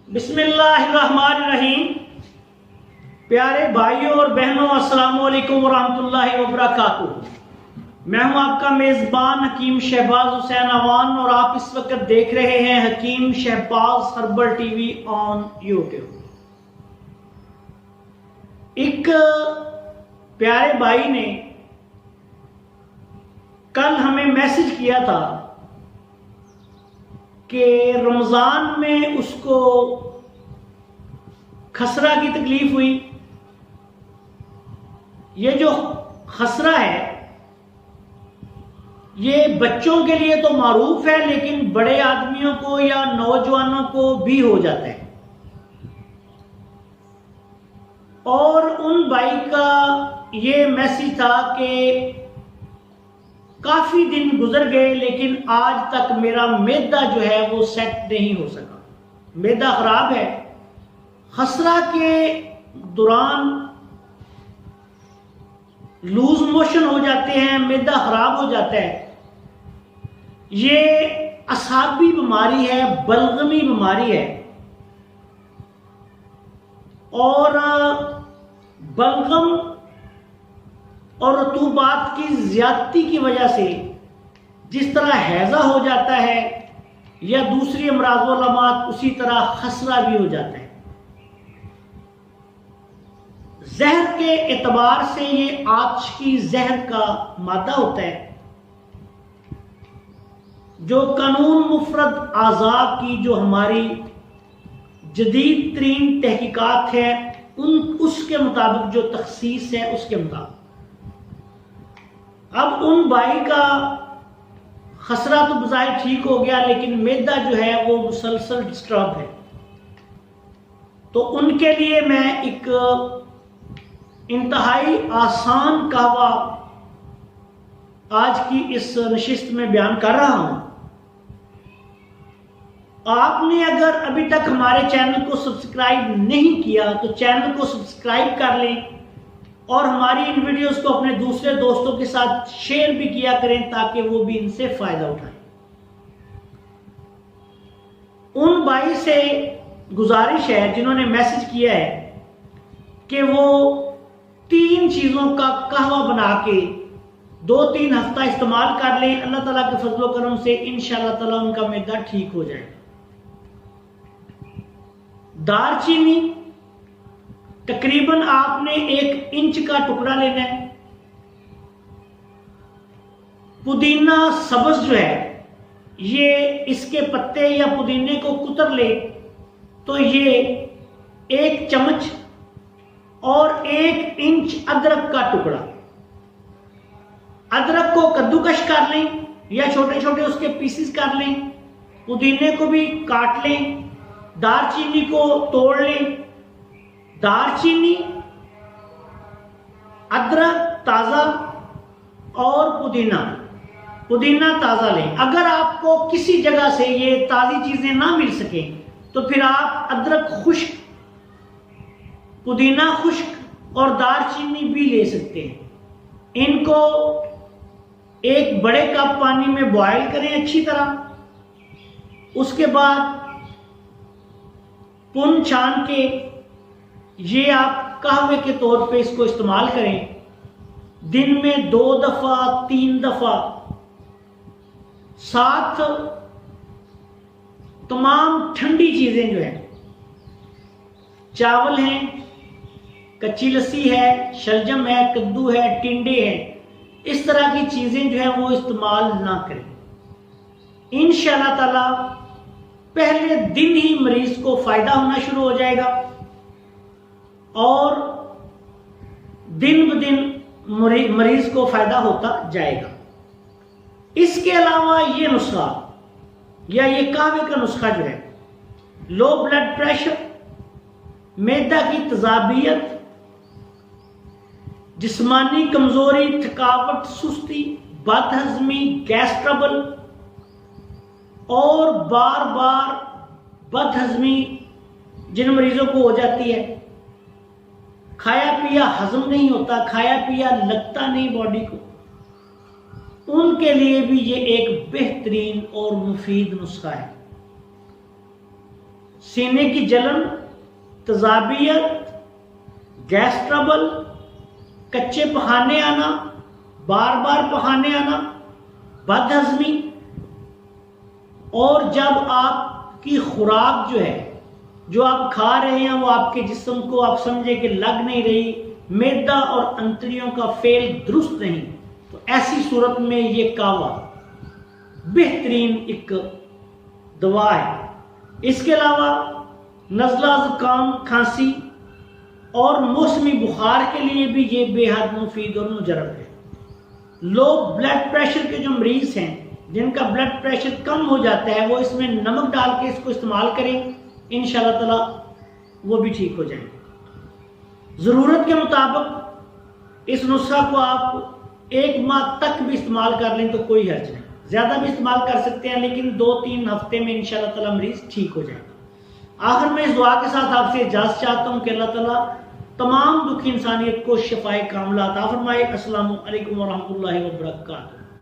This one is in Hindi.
बिस्मिल्लाहिर्रहमानिर्रहीम। प्यारे भाइयों और बहनों, अस्सलाम वालेकुम वरहमतुल्लाहि वबरकातुहू। मैं हूं आपका मेज़बान हकीम शहबाज हुसैन अवान और आप इस वक्त देख रहे हैं Hakim Shahbaz herbal TV on YouTube. एक प्यारे भाई ने कल हमें मैसेज किया था कि रमज़ान में उसको खसरा की तकलीफ हुई। ये जो खसरा है ये बच्चों के लिए तो मारूफ है, लेकिन बड़े आदमियों को या नौजवानों को भी हो जाता है। और उन भाई का ये मैसेज था कि काफी दिन गुजर गए लेकिन आज तक मेरा मैदा जो है वो सेट नहीं हो सका। मैदा खराब है। खसरा के दौरान लूज मोशन हो जाते हैं, मैदा खराब हो जाता है। ये असाबी बीमारी है, बलगमी बीमारी है। और बलगम और रतूबात की ज्यादती की वजह से जिस तरह हैजा हो जाता है या दूसरी अमराज़ व अलामात, उसी तरह खसरा भी हो जाता है। जहर के एतबार से ये आच की जहर का मादा होता है जो कानून मुफरद आज़ा की जो हमारी जदीद तरीन तहकीकात है उसके मुताबिक जो तखसीस है उसके मुताबिक। अब उन भाई का खसरा तो बज़ाहिर ठीक हो गया, लेकिन मैदा जो है वो मुसलसल डिस्टर्ब है। तो उनके लिए मैं एक इंतहाई आसान कहवा आज की इस नशिस्त में बयान कर रहा हूं। आपने अगर अभी तक हमारे चैनल को सब्सक्राइब नहीं किया तो चैनल को सब्सक्राइब कर लें और हमारी इन वीडियोस को अपने दूसरे दोस्तों के साथ शेयर भी किया करें ताकि वो भी इनसे फायदा उठाएं। उन भाई से गुजारिश है जिन्होंने मैसेज किया है कि वो 3 चीजों का कहवा बना के 2-3 हफ्ता इस्तेमाल कर लें। अल्लाह ताला के फजलो करम से इंशाअल्लाह ताला उनका मैदा ठीक हो जाएगा। दालचीनी तकरीबन आपने 1 इंच का टुकड़ा लेना है। पुदीना सब्ज जो है ये इसके पत्ते या पुदीने को कुतर ले तो ये 1 चम्मच और 1 इंच अदरक का टुकड़ा। अदरक को कद्दूकश कर लें या छोटे छोटे उसके पीसेस कर लें। पुदीने को भी काट लें। दालचीनी को तोड़ लें। दालचीनी, अदरक ताज़ा और पुदीना ताज़ा लें। अगर आपको किसी जगह से ये ताज़ी चीज़ें ना मिल सकें तो फिर आप अदरक खुश्क, पुदीना खुश्क और दालचीनी भी ले सकते हैं। इनको एक बड़े कप पानी में बॉयल करें अच्छी तरह। उसके बाद पुन छान के ये आप कहवे के तौर पे इसको इस्तेमाल करें। दिन में 2 दफा 3 दफा। साथ तमाम ठंडी चीजें जो है, चावल हैं, कच्ची लस्सी है, शलजम है, कद्दू है, टिंडे है, इस तरह की चीजें जो है वो इस्तेमाल ना करें। इंशाअल्लाह ताला पहले दिन ही मरीज को फायदा होना शुरू हो जाएगा और दिन ब दिन मरीज को फायदा होता जाएगा। इसके अलावा ये नुस्खा या ये कहवे का नुस्खा जो है, लो ब्लड प्रेशर, मैदा की तजाबियत, जिस्मानी कमजोरी, थकावट, सुस्ती, बदहजमी, गैस ट्रबल और बार बार बदहजमी जिन मरीजों को हो जाती है, खाया पिया हजम नहीं होता, खाया पिया लगता नहीं बॉडी को, उनके लिए भी ये एक बेहतरीन और मुफीद नुस्खा है। सीने की जलन, तजाबियत, गैस ट्रबल, कच्चे पखाने आना, बार बार पखाने आना, बदहजमी, और जब आपकी खुराक जो है, जो आप खा रहे हैं, वो आपके जिस्म को आप समझे कि लग नहीं रही, मैदा और अंतड़ियों का फेल दुरुस्त नहीं, तो ऐसी सूरत में ये कावा बेहतरीन एक दवा है। इसके अलावा नज़ला, ज़ुकाम, खांसी और मौसमी बुखार के लिए भी ये बेहद मुफीद और मुजरब है। लो ब्लड प्रेशर के जो मरीज हैं, जिनका ब्लड प्रेशर कम हो जाता है, वो इसमें नमक डाल के इसको इस्तेमाल करें, इंशाअल्लाह ताला वो भी ठीक हो जाएंगे। ज़रूरत के मुताबिक इस नुस्खा को आप 1 माह तक भी इस्तेमाल कर लें तो कोई हर्ज नहीं, ज़्यादा भी इस्तेमाल कर सकते हैं, लेकिन 2-3 हफ्ते में इंशाअल्लाह ताला मरीज ठीक हो जाएगा। आखिर में इस दुआ के साथ आपसे इजाज़त चाहता हूँ कि अल्लाह ताला तमाम दुखी इंसानियत को शिफाए कामिला अता फरमाए। अस्सलामु अलैकुम व रहमतुल्लाहि व बरकातहू।